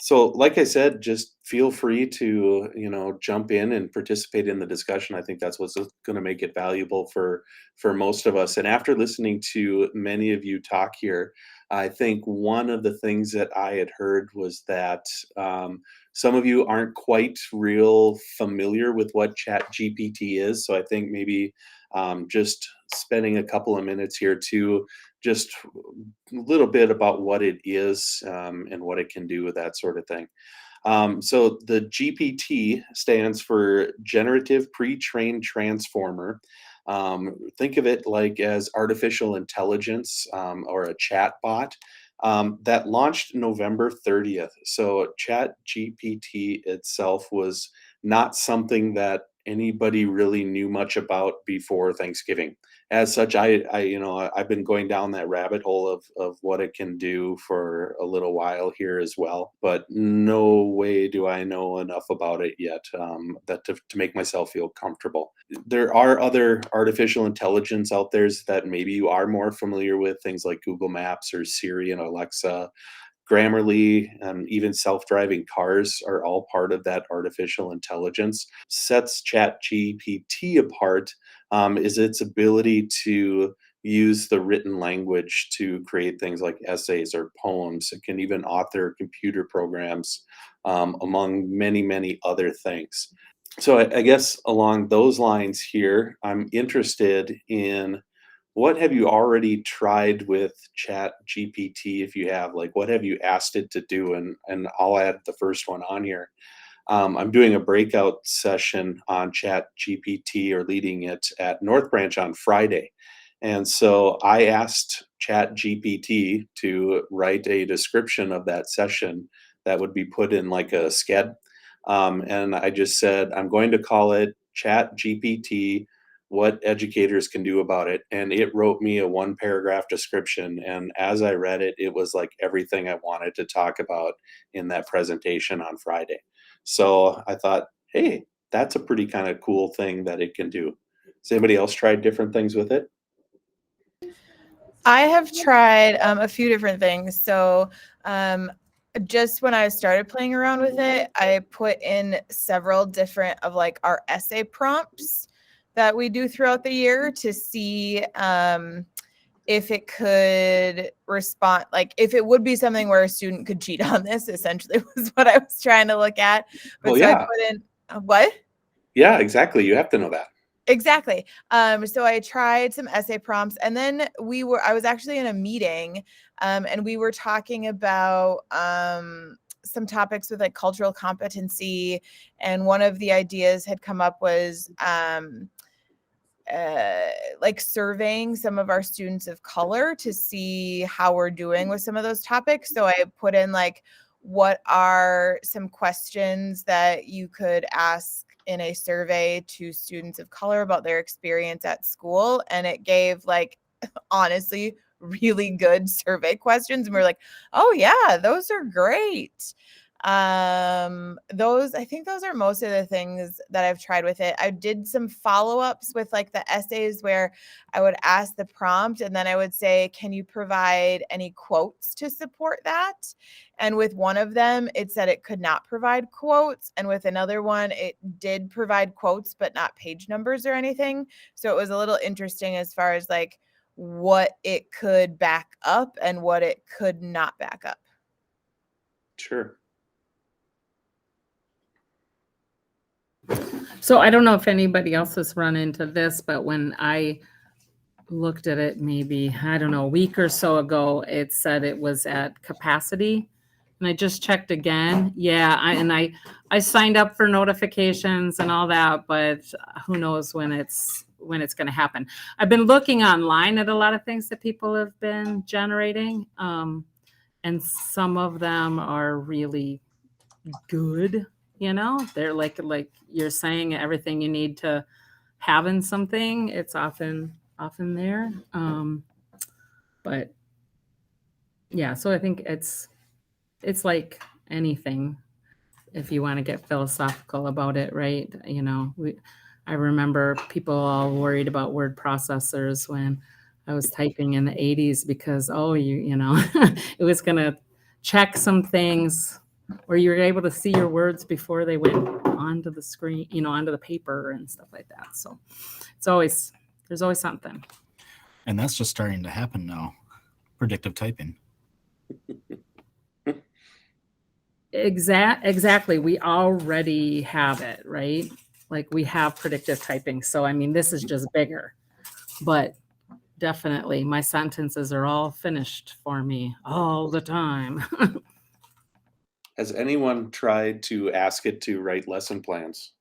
So, like I said, just feel free to, jump in and participate in the discussion. I think that's what's going to make it valuable for most of us. And after listening to many of you talk here, I think one of the things that I had heard was that some of you aren't quite real familiar with what Chat GPT is. So I think maybe just spending a couple of minutes here to just a little bit about what it is and what it can do with that sort of thing. So the GPT stands for Generative Pre-trained Transformer. Think of it like as artificial intelligence or a chat bot that launched November 30th. So Chat GPT itself was not something that anybody really knew much about before Thanksgiving. As such, I've been going down that rabbit hole of what it can do for a little while here as well, but no way do I know enough about it yet that to make myself feel comfortable. There are other artificial intelligence out there that maybe you are more familiar with, things like Google Maps or Siri and Alexa. Grammarly and even self-driving cars are all part of that artificial intelligence. Sets ChatGPT apart is its ability to use the written language to create things like essays or poems. It can even author computer programs, among many, many other things. So I guess along those lines here, I'm interested in what have you already tried with Chat GPT if you have? Like, what have you asked it to do? And I'll add the first one on here. I'm doing a breakout session on Chat GPT or leading it at North Branch on Friday. And so I asked Chat GPT to write a description of that session that would be put in like a sked. And I just said, I'm going to call it Chat GPT, what educators can do about it. And it wrote me a one paragraph description. And as I read it, it was like everything I wanted to talk about in that presentation on Friday. So I thought, hey, that's a pretty kind of cool thing that it can do. Has anybody else tried different things with it? I have tried a few different things. So just when I started playing around with it, I put in several different of like our essay prompts that we do throughout the year to see if it could respond, like if it would be something where a student could cheat on this, essentially was what I was trying to look at. But Well, so I yeah. put in what? Yeah, exactly. You have to know that. Exactly. So I tried some essay prompts, and then I was actually in a meeting, and we were talking about some topics with like cultural competency, and one of the ideas had come up was like surveying some of our students of color to see how we're doing with some of those topics. So I put in like, what are some questions that you could ask in a survey to students of color about their experience at school? And it gave like, honestly, really good survey questions. And we're like, oh yeah, those are great. I think those are most of the things that I've tried with it. I did some follow-ups with like the essays where I would ask the prompt and then I would say, can you provide any quotes to support that? And with one of them, it said it could not provide quotes. And with another one, it did provide quotes, but not page numbers or anything. So it was a little interesting as far as like what it could back up and what it could not back up. Sure. So I don't know if anybody else has run into this, but when I looked at it maybe, I don't know, a week or so ago, it said it was at capacity. And I just checked again. Yeah, I signed up for notifications and all that, but who knows when it's going to happen. I've been looking online at a lot of things that people have been generating, and some of them are really good. They're like you're saying, everything you need to have in something, it's often there. But yeah, so I think it's like anything, if you want to get philosophical about it, right? I remember people all worried about word processors when I was typing in the 80s because, it was going to check some things where you were able to see your words before they went onto the screen, onto the paper and stuff like that. So there's always something. And that's just starting to happen now. Predictive typing. Exactly. We already have it, right? Like we have predictive typing. So, I mean, this is just bigger, but definitely my sentences are all finished for me all the time. Has anyone tried to ask it to write lesson plans?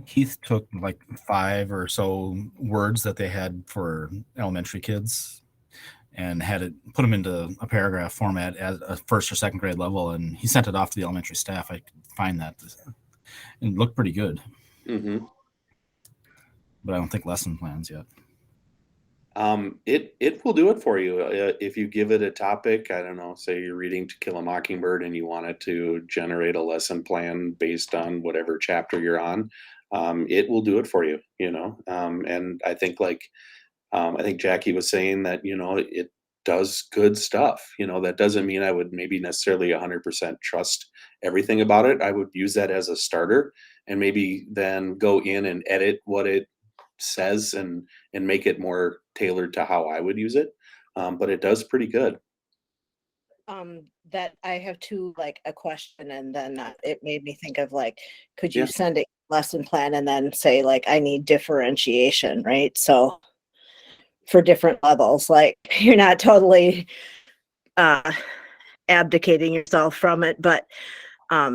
Keith took like 5 or so words that they had for elementary kids and had it put them into a paragraph format at a first or second grade level, and he sent it off to the elementary staff. I could find that, and it looked pretty good. Mm-hmm. But I don't think lesson plans yet. It will do it for you if you give it a topic. I don't know, say you're reading To Kill a Mockingbird and you want it to generate a lesson plan based on whatever chapter you're on. It will do it for you, and I think I think Jackie was saying that, it does good stuff. That doesn't mean I would maybe necessarily 100% trust everything about it. I would use that as a starter and maybe then go in and edit what it says and make it more tailored to how I would use it. But it does pretty good. That I have a question, and then it made me think of could you Yeah. send a lesson plan and then say I need differentiation, right? So for different levels, you're not totally abdicating yourself from it, but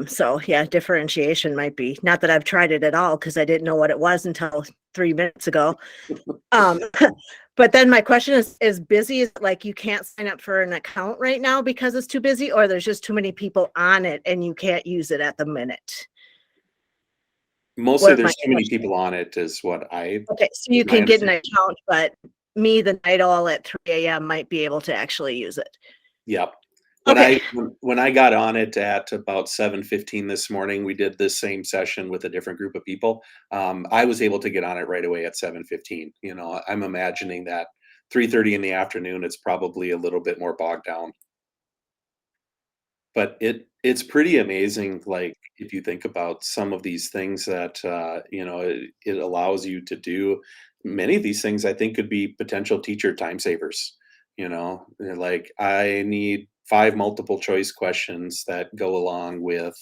so yeah, differentiation might be, not that I've tried it at all because I didn't know what it was until 3 minutes ago. But then my question is busy is you can't sign up for an account right now because it's too busy, or there's just too many people on it and you can't use it at the minute? Mostly there's too many people on it is what okay, so you can get an account, but me, the night owl at 3 a.m. might be able to actually use it. Yep. Okay. When I got on it at about 7:15 this morning, we did this same session with a different group of people. I was able to get on it right away at 7:15. I'm imagining that 3:30 in the afternoon, it's probably a little bit more bogged down. But it's pretty amazing, if you think about some of these things that, it allows you to do. Many of these things I think could be potential teacher time savers. They're like, I need 5 multiple choice questions that go along with,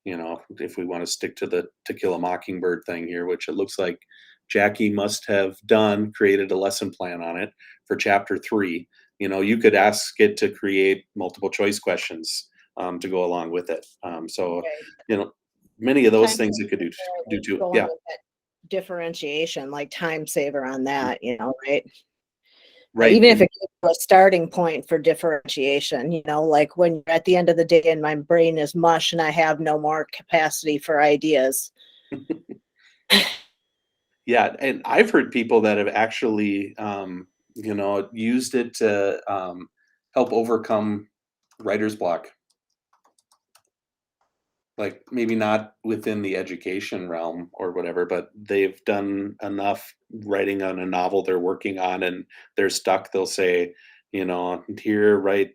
if we want to stick to the To Kill a Mockingbird thing here, which it looks like Jackie must have created a lesson plan on it for chapter 3. You could ask it to create multiple choice questions to go along with it. So, many of those things it could do too. Yeah. Differentiation, time saver on that, right? Right. Even if it gives you a starting point for differentiation, when you're at the end of the day and my brain is mush and I have no more capacity for ideas. Yeah. And I've heard people that have actually, used it to help overcome writer's block. Maybe not within the education realm or whatever, but they've done enough writing on a novel they're working on and they're stuck. They'll say, here, write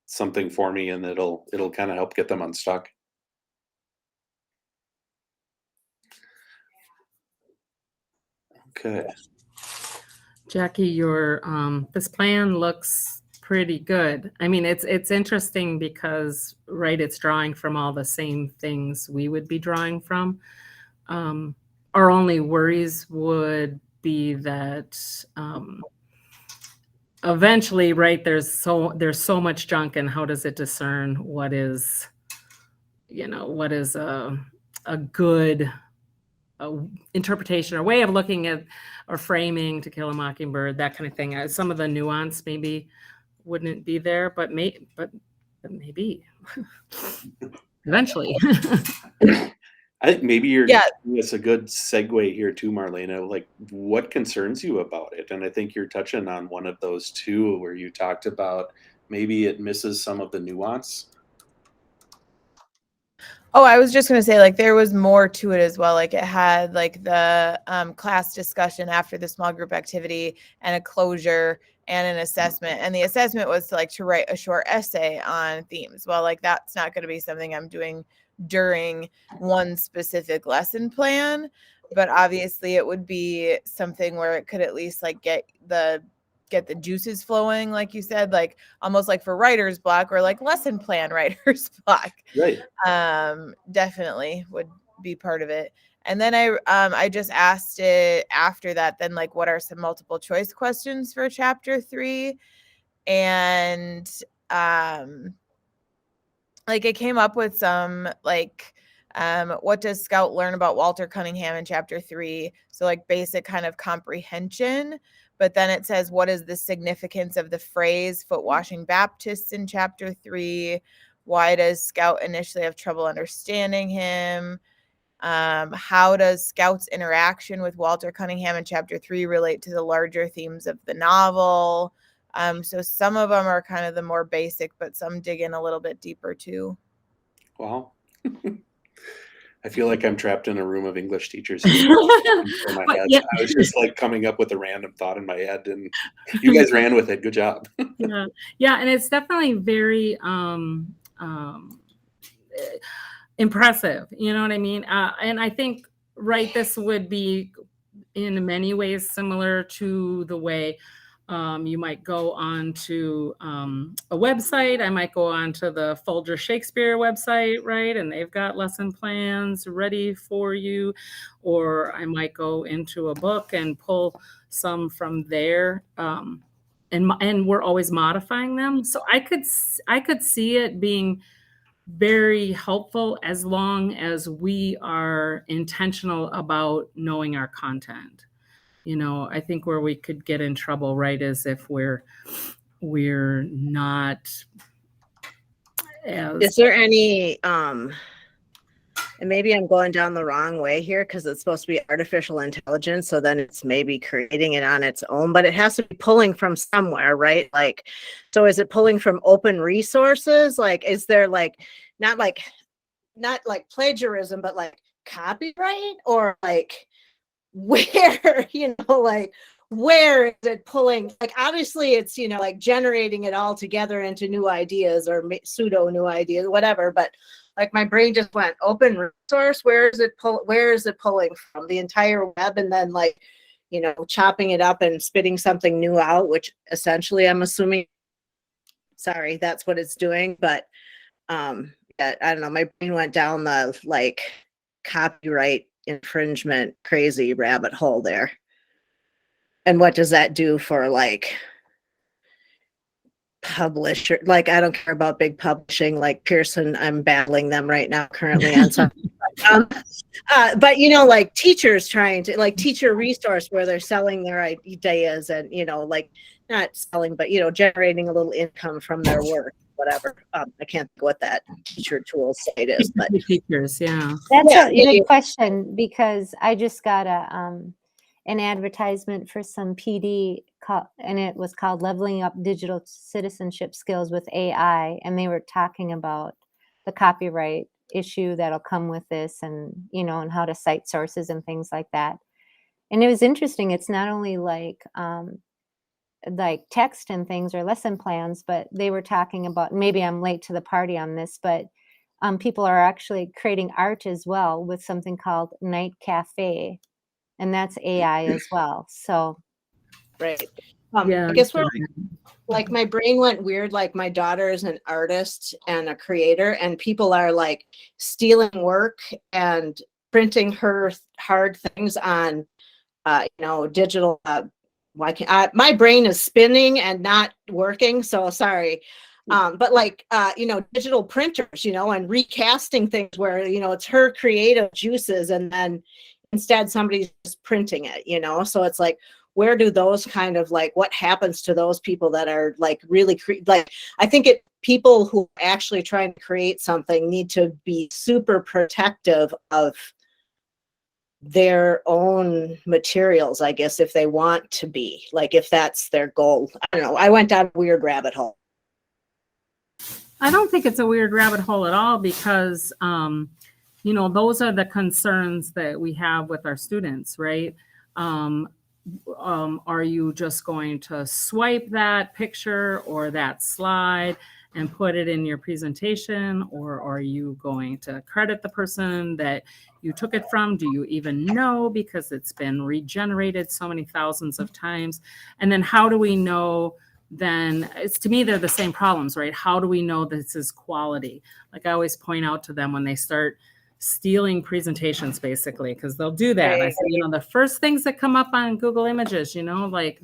something for me, and it'll kind of help get them unstuck. Okay. Jackie, your this plan looks pretty good. I mean, it's interesting because, right, it's drawing from all the same things we would be drawing from. Our only worries would be that eventually, right, there's so much junk, and how does it discern what is a good interpretation or way of looking at or framing To Kill a Mockingbird, that kind of thing. Some of the nuance maybe wouldn't be there, but maybe eventually. I think maybe Yeah. it's a good segue here too, Marlena. What concerns you about it? And I think you're touching on one of those too, where you talked about maybe it misses some of the nuance. Oh, I was just going to say, there was more to it as well. It had the class discussion after the small group activity and a closure and an assessment. And the assessment was to write a short essay on themes. Well, like that's not going to be something I'm doing during one specific lesson plan, but obviously it would be something where it could at least like get the juices flowing, like you said, like almost like for writer's block or like lesson plan writer's block. Right. Definitely would be part of it. And then I just asked it after that, then like, what are some multiple choice questions for chapter 3? And like it came up with some like, what does Scout learn about Walter Cunningham in chapter 3? So like basic kind of comprehension. But then it says, what is the significance of the phrase foot washing Baptists in chapter 3? Why does Scout initially have trouble understanding him? How does Scout's interaction with Walter Cunningham in chapter 3 relate to the larger themes of the novel? So some of them are kind of the more basic, but some dig in a little bit deeper too. Wow. I feel like I'm trapped in a room of English teachers here. In my head. Yeah. I was just like coming up with a random thought in my head, and you guys ran with it. Good job. Yeah, and it's definitely very impressive. You know what I mean? And I think, right, this would be in many ways similar to the way you might go on to a website. I might go on to the Folger Shakespeare website, right? And they've got lesson plans ready for you. Or I might go into a book and pull some from there. And we're always modifying them. So I could see it being very helpful as long as we are intentional about knowing our content. You know, I think where we could get in trouble, right, is if we're not as. Is there any and maybe I'm going down the wrong way here because it's supposed to be artificial intelligence, so then it's maybe creating it on its own, but it has to be pulling from somewhere, right? Like, so is it pulling from open resources? Like, is there like not like plagiarism, but like copyright, or like where, like where is it pulling? Like, obviously it's, like generating it all together into new ideas or pseudo new ideas, whatever. But like my brain just went open resource. Where is it pulling from? The entire web, and then like, chopping it up and spitting something new out, which essentially I'm assuming, sorry, that's what it's doing. But yeah, I don't know. My brain went down the like copyright infringement crazy rabbit hole there. And what does that do for like publisher? Like, I don't care about big publishing like Pearson. I'm battling them right now currently on something. But like teachers trying to, like, teacher resource where they're selling their ideas and like not selling, but generating a little income from their work, whatever. I can't think what that teacher tool site is, but Teachers, yeah. That's a good question, because I just got an advertisement for some PD, and it was called Leveling Up Digital Citizenship Skills with AI, and they were talking about the copyright issue that'll come with this, and and how to cite sources and things like that. And it was interesting. It's not only like text and things or lesson plans, but they were talking about, maybe I'm late to the party on this, but people are actually creating art as well with something called Night Cafe, and that's AI as well. So, right. Yeah, I guess we're like, my brain went weird. Like, my daughter is an artist and a creator, and people are like stealing work and printing her hard things on, digital. Why can't my brain is spinning and not working? So sorry. But like, digital printers, and recasting things where, it's her creative juices, and then instead somebody's just printing it, so it's like, where do those kind of like, what happens to those people that are like really I think people who are actually trying to create something need to be super protective of their own materials, I guess, if they want to be, like, if that's their goal. I don't know. I went down a weird rabbit hole. I don't think it's a weird rabbit hole at all, because those are the concerns that we have with our students, right? Are you just going to swipe that picture or that slide and put it in your presentation, or are you going to credit the person that you took it from? Do you even know, because it's been regenerated so many thousands of times? And then how do we know then? It's, to me, they're the same problems, right? How do we know this is quality? Like I always point out to them when they start stealing presentations, basically, because they'll do that. I Right. said, the first things that come up on Google Images, like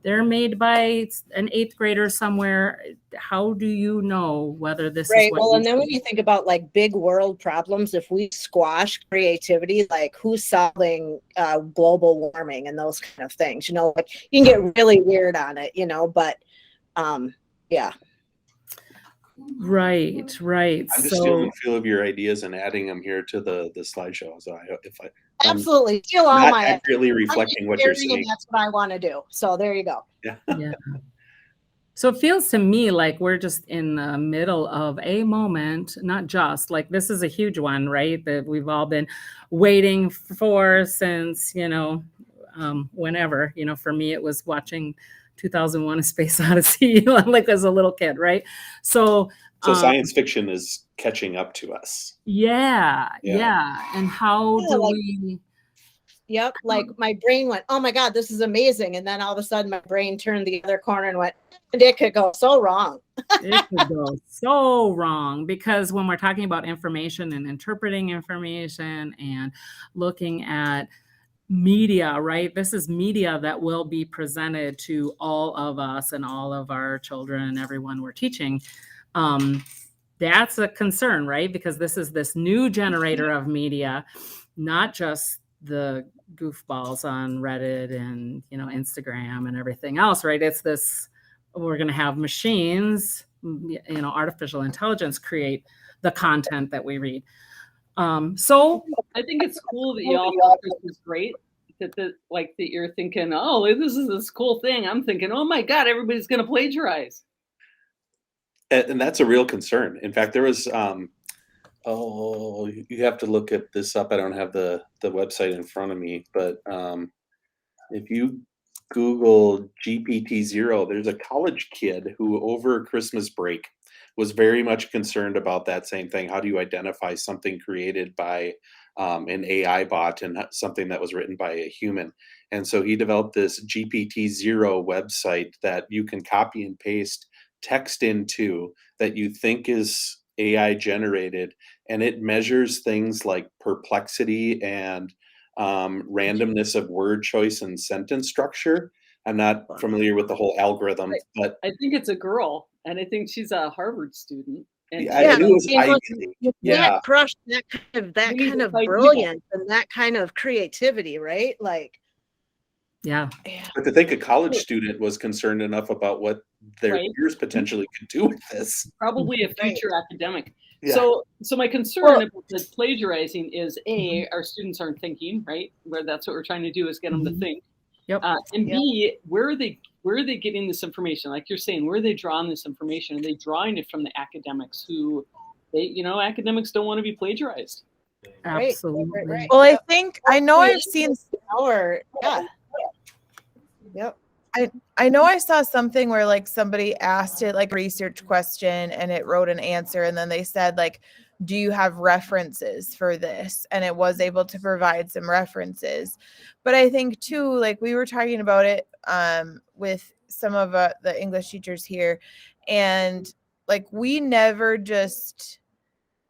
they're made by an 8th grader somewhere. How do you know whether this is Right. what Well, you and then when you think about like big world problems, if we squash creativity, like who's solving global warming and those kind of things, like you can get really weird on it, but yeah. Right. I'm just stealing a few of your ideas and adding them here to the slideshow. So if I'm Absolutely. Steal all not my accurately reflecting what you're saying. That's what I want to do. So there you go. Yeah. Yeah. So it feels to me like we're just in the middle of a moment, not just like this is a huge one, right? That we've all been waiting for since, whenever, for me, it was watching 2001: A Space Odyssey, like as a little kid, right? So science fiction is catching up to us. Yeah. And how do like, we? Yep. Like my brain went, oh my God, this is amazing. And then all of a sudden my brain turned the other corner and went, and it could go so wrong. It could go so wrong, because when we're talking about information and interpreting information and looking at media, right? This is media that will be presented to all of us and all of our children and everyone we're teaching. That's a concern, right? Because this is this new generator of media, not just the goofballs on Reddit and, Instagram and everything else, right? It's this, we're going to have machines, artificial intelligence create the content that we read. So I think it's cool that y'all thought this was great. That you're thinking, oh, this is this cool thing. I'm thinking, oh my God, everybody's going to plagiarize. And that's a real concern. In fact, there was, you have to look at this up. I don't have the website in front of me, but if you Google GPT-0, there's a college kid who over Christmas break was very much concerned about that same thing. How do you identify something created by an AI bot and something that was written by a human? And so he developed this GPT-0 website that you can copy and paste text into that you think is AI generated, and it measures things like perplexity and randomness of word choice and sentence structure. I'm not familiar with the whole algorithm, but I think it's a girl, and I think she's a Harvard student. And yeah, I knew it was Ivy League. You can't crush that kind of brilliance and that kind of creativity, right? Like, yeah. But to think a college student was concerned enough about what their peers potentially could do with this. Probably a future academic. Yeah. So my concern about the plagiarizing is our students aren't thinking, right? Where that's what we're trying to do is get them to think. Yep. And B, where are they getting this information? Like you're saying, where are they drawing this information? Are they drawing it from the academics who academics don't want to be plagiarized? Absolutely. Right. Well, I know I've seen Yep. I know I saw something where like somebody asked it like a research question and it wrote an answer, and then they said like, do you have references for this? And it was able to provide some references. But I think too, like we were talking about it with some of the English teachers here, and like we never just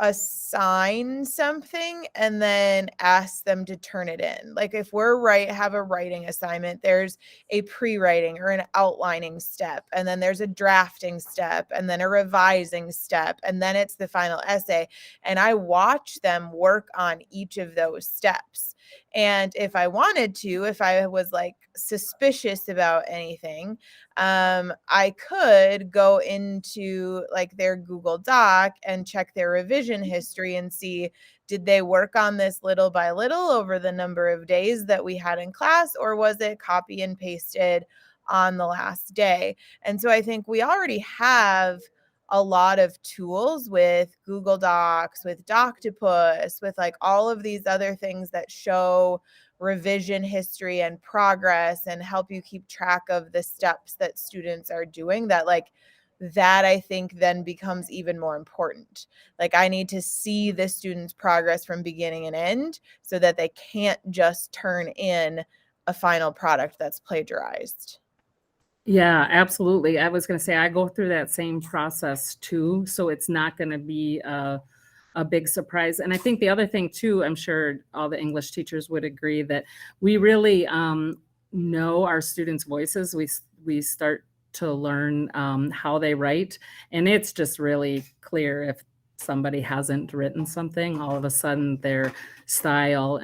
assign something and then ask them to turn it in. Like if have a writing assignment, there's a pre-writing or an outlining step, and then there's a drafting step, and then a revising step, and then it's the final essay. And I watch them work on each of those steps. And if I wanted to, if I was like suspicious about anything, I could go into like their Google Doc and check their revision history and see, did they work on this little by little over the number of days that we had in class, or was it copy and pasted on the last day? And so I think we already have a lot of tools with Google Docs, with Doctopus, with like all of these other things that show revision history and progress and help you keep track of the steps that students are doing, that I think then becomes even more important. Like, I need to see the students' progress from beginning and end so that they can't just turn in a final product that's plagiarized. Yeah, absolutely. I was going to say, I go through that same process too. So it's not going to be a big surprise. And I think the other thing too, I'm sure all the English teachers would agree that we really know our students' voices. We start to learn how they write. And it's just really clear if somebody hasn't written something, all of a sudden their style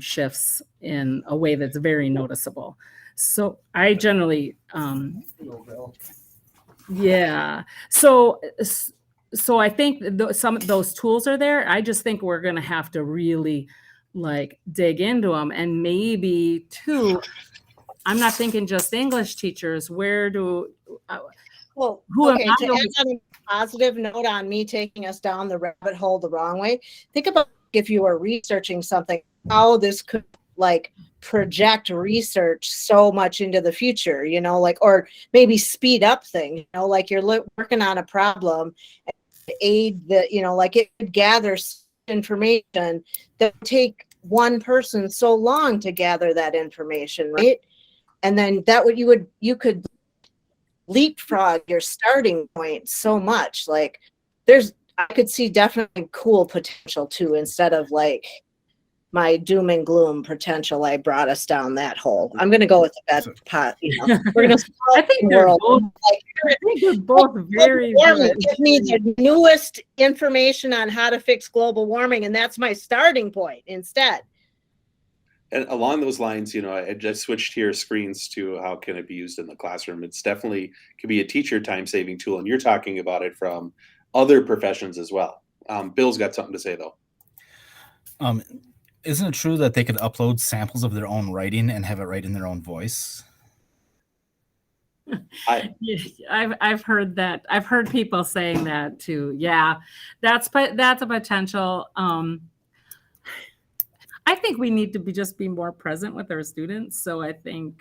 shifts in a way that's very noticeable. So I generally, yeah. So I think some of those tools are there. I just think we're going to have to really dig into them. And maybe too, I'm not thinking just English teachers. Where do, Well, who okay, am I to going end on a positive note on me taking us down the rabbit hole the wrong way, think about if you were researching something, how this could project research so much into the future, or maybe speed up things, like you're working on a problem and aid the, it could gather information that would take one person so long to gather that information, right? And then you could leapfrog your starting point so much. I could see definitely cool potential too, instead of my doom and gloom potential. I brought us down that hole. I'm going to go with that pot. We're going to. I think they're both. I think they're both very good. Give me the newest information on how to fix global warming, and that's my starting point instead. And along those lines, I just switched here screens to how can it be used in the classroom. It's definitely could be a teacher time-saving tool, and you're talking about it from other professions as well. Bill's got something to say though. Isn't it true that they could upload samples of their own writing and have it write in their own voice? I've heard that. I've heard people saying that too. Yeah, that's a potential. I think we need to just be more present with our students. So I think,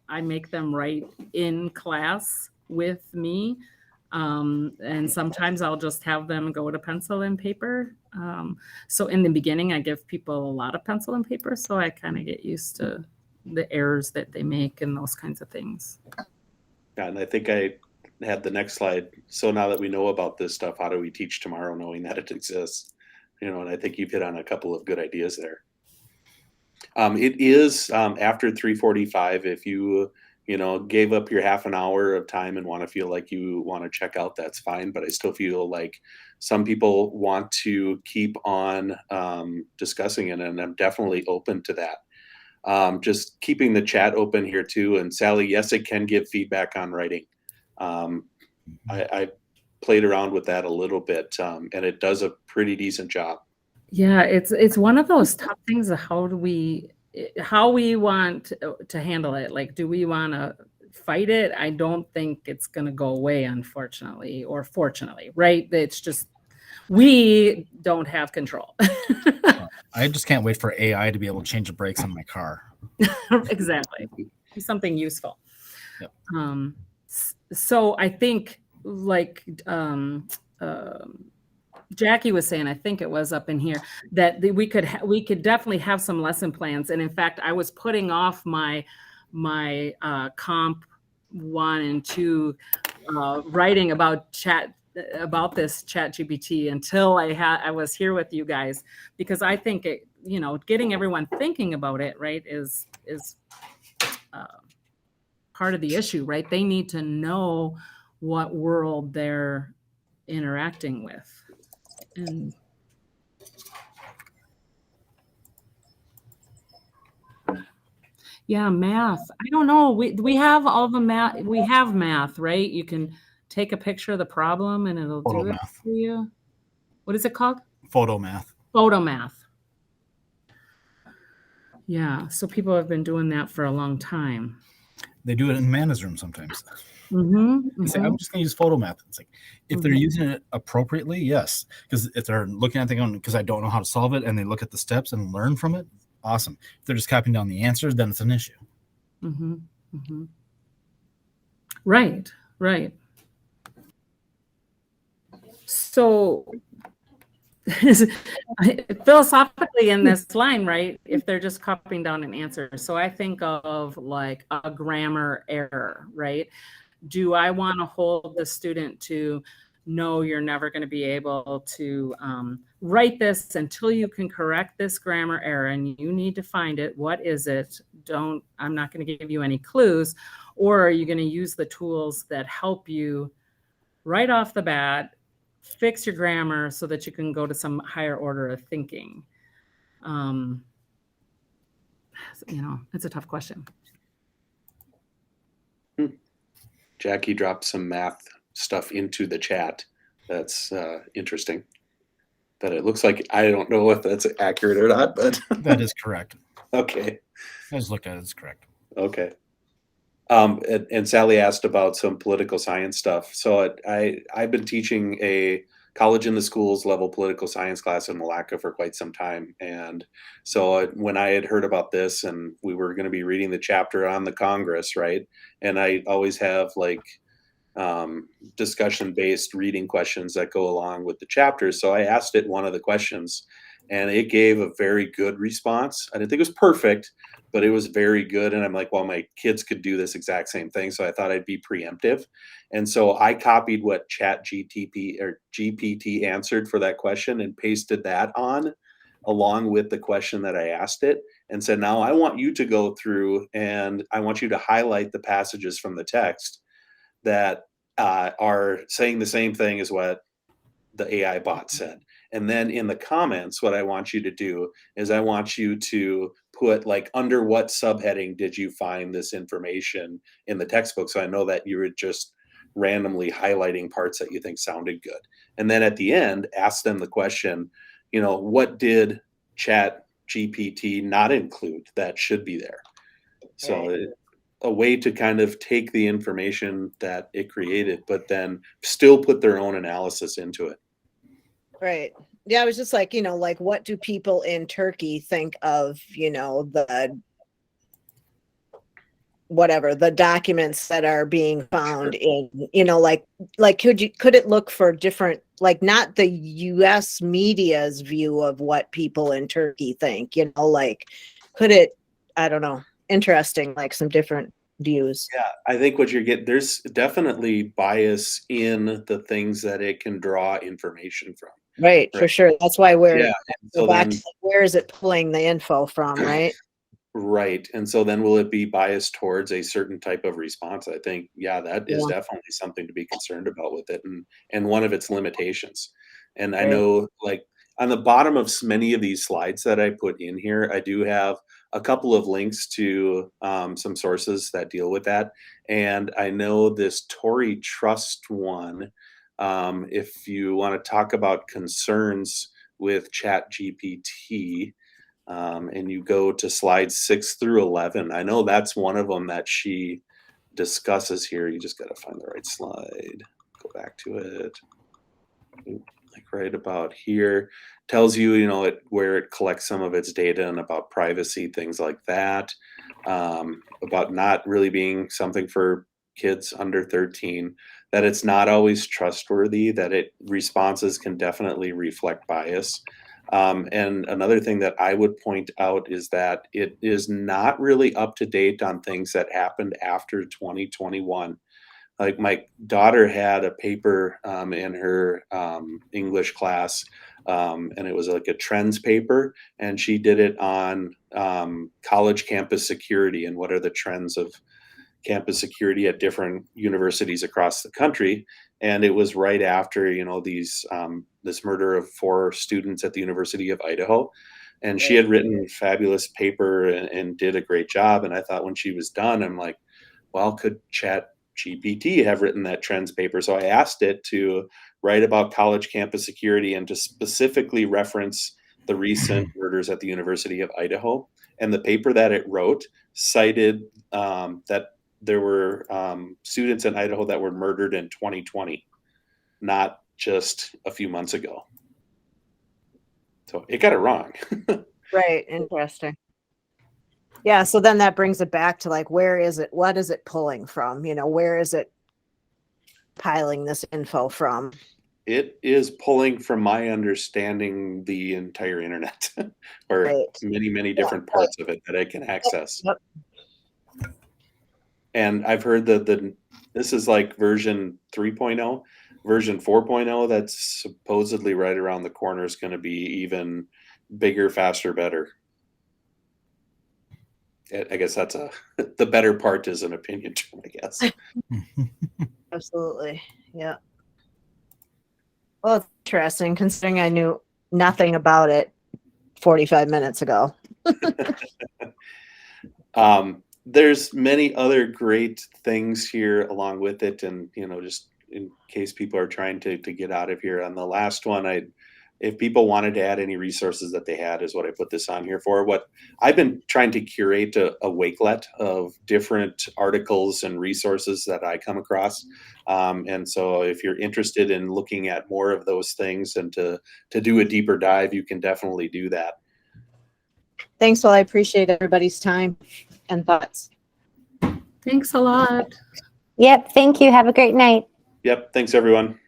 I make them write in class with me. And sometimes I'll just have them go to pencil and paper. So in the beginning, I give people a lot of pencil and paper. So I kind of get used to the errors that they make and those kinds of things. Yeah, and I think I had the next slide. So now that we know about this stuff, how do we teach tomorrow knowing that it exists? And I think you've hit on a couple of good ideas there. It is after 3:45. If you gave up your half an hour of time and want to feel like you want to check out, that's fine. But I still feel like some people want to keep on discussing it, and I'm definitely open to that. Just keeping the chat open here too. And Sally, yes, it can give feedback on writing. I played around with that a little bit, and it does a pretty decent job. Yeah, it's one of those tough things of how we want to handle it. Like, do we want to fight it? I don't think it's going to go away, unfortunately, or fortunately, right? It's just, we don't have control. I just can't wait for AI to be able to change the brakes on my car. Exactly. Something useful. Yep. So I think Jackie was saying, I think it was up in here, that we could definitely have some lesson plans. And in fact, I was putting off my comp 1 and 2 writing about this ChatGPT until I was here with you guys, because I think it, getting everyone thinking about it, right, is part of the issue, right? They need to know what world they're interacting with. And yeah, math. I don't know. We have all the math. We have math, right? You can take a picture of the problem and it'll do it for you. What is it called? Photo math. Photo math. Yeah. So people have been doing that for a long time. They do it in Mana's room sometimes. Mm-hmm. They say, I'm just going to use photo math. It's like, if they're using it appropriately, yes. Because if they're looking at it going, because I don't know how to solve it, and they look at the steps and learn from it, awesome. If they're just copying down the answers, then it's an issue. Mm-hmm. Mm-hmm. Right, right. So philosophically in this line, right, if they're just copying down an answer. So I think of like a grammar error, right? Do I want to hold the student to, no, you're never going to be able to write this until you can correct this grammar error, and you need to find it. What is it? I'm not going to give you any clues. Or are you going to use the tools that help you right off the bat fix your grammar so that you can go to some higher order of thinking? It's a tough question. Jackie dropped some math stuff into the chat. That's interesting. But it looks like, I don't know if that's accurate or not, but That is correct. Okay. I just looked at it, it's correct. Okay. And Sally asked about some political science stuff. So I've been teaching a college in the schools level political science class in Malacca for quite some time. And so when I had heard about this, and we were going to be reading the chapter on the Congress, right? And I always have like discussion-based reading questions that go along with the chapters. So I asked it one of the questions, and it gave a very good response. I didn't think it was perfect, but it was very good. And I'm like, well, my kids could do this exact same thing. So I thought I'd be preemptive. And so I copied what ChatGPT or GPT answered for that question and pasted that on along with the question that I asked it, and said, now I want you to go through and I want you to highlight the passages from the text that are saying the same thing as what the AI bot said. And then in the comments, what I want you to do is I want you to put like, under what subheading did you find this information in the textbook? So I know that you were just randomly highlighting parts that you think sounded good. And then at the end, ask them the question, what did Chat GPT not include that should be there? So a way to kind of take the information that it created, but then still put their own analysis into it. Right. Yeah, I was just like, like what do people in Turkey think of, the documents that are being found in, like could it look for different, like not the US media's view of what people in Turkey think, like could it, I don't know, interesting, like some different views. Yeah, I think what you're getting, there's definitely bias in the things that it can draw information from. Right, for sure. That's why so where is it pulling the info from, right? Right. And so then will it be biased towards a certain type of response? I think, that is definitely something to be concerned about with it, and one of its limitations. And I know, like, on the bottom of many of these slides that I put in here, I do have a couple of links to some sources that deal with that. And I know this Tory Trust one, if you want to talk about concerns with ChatGPT, and you go to slides 6 through 11, I know that's one of them that she discusses here. You just got to find the right slide. Go back to it. Like right about here, tells you, where it collects some of its data and about privacy, things like that, about not really being something for kids under 13, that it's not always trustworthy, that responses can definitely reflect bias. And another thing that I would point out is that it is not really up to date on things that happened after 2021. Like my daughter had a paper in her English class, and it was like a trends paper, and she did it on college campus security and what are the trends of campus security at different universities across the country. And it was right after, this murder of 4 students at the University of Idaho. And she had written a fabulous paper and did a great job. And I thought when she was done, I'm like, well, could ChatGPT have written that trends paper? So I asked it to write about college campus security and to specifically reference the recent murders at the University of Idaho. And the paper that it wrote cited that there were students in Idaho that were murdered in 2020, not just a few months ago. So it got it wrong. Right. Interesting. Yeah, so then that brings it back to like, where is it? What is it pulling from? You know, where is it piling this info from? It is pulling, from my understanding, the entire internet or Right. many different parts of it that I can access. Yep. And I've heard that this is like version 3.0, version 4.0 that's supposedly right around the corner is going to be even bigger, faster, better. I guess that's the better part is an opinion term, I guess. Absolutely. Yeah. Well, it's interesting considering I knew nothing about it 45 minutes ago. There's many other great things here along with it, and just in case people are trying to get out of here on the last one, if people wanted to add any resources that they had, is what I put this on here for. What I've been trying to curate a wakelet of different articles and resources that I come across, and so if you're interested in looking at more of those things and to do a deeper dive, you can definitely do that. Thanks. Well, I appreciate everybody's time and thoughts. Thanks a lot. Yep. Thank you. Have a great night. Yep, thanks everyone.